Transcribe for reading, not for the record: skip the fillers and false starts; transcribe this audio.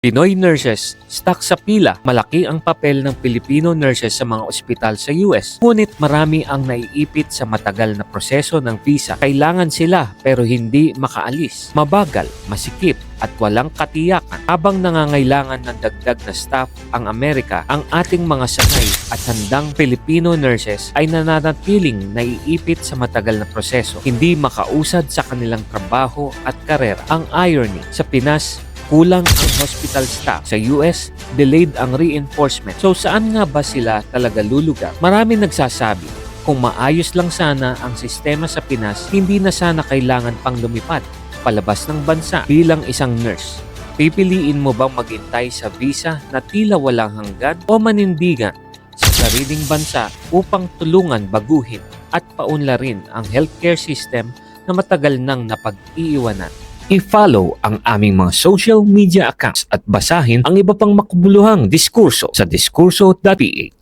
Pinoy nurses stuck sa pila. Malaki ang papel ng Filipino nurses sa mga ospital sa US. Ngunit marami ang naiipit sa matagal na proseso ng visa. Kailangan sila pero hindi makaalis. Mabagal, masikip at walang katiyakan. Habang nangangailangan ng dagdag na staff ang Amerika, ang ating mga sanay at handang Filipino nurses ay nananatiling naiipit sa matagal na proseso. Hindi makausad sa kanilang trabaho at karera. Ang irony, sa Pinas, kulang ang hospital staff. Sa US, delayed ang reinforcement. So saan nga ba sila talaga lulugar? Marami nagsasabi, kung maayos lang sana ang sistema sa Pinas, hindi na sana kailangan pang lumipad palabas ng bansa bilang isang nurse. Pipiliin mo bang maghintay sa visa na tila walang hanggan o manindigan sa sariling bansa upang tulungan baguhin at paunlarin ang healthcare system na matagal nang napag-iiwanan? I-follow ang aming mga social media accounts at basahin ang iba pang makabuluhang diskurso sa diskurso.ph.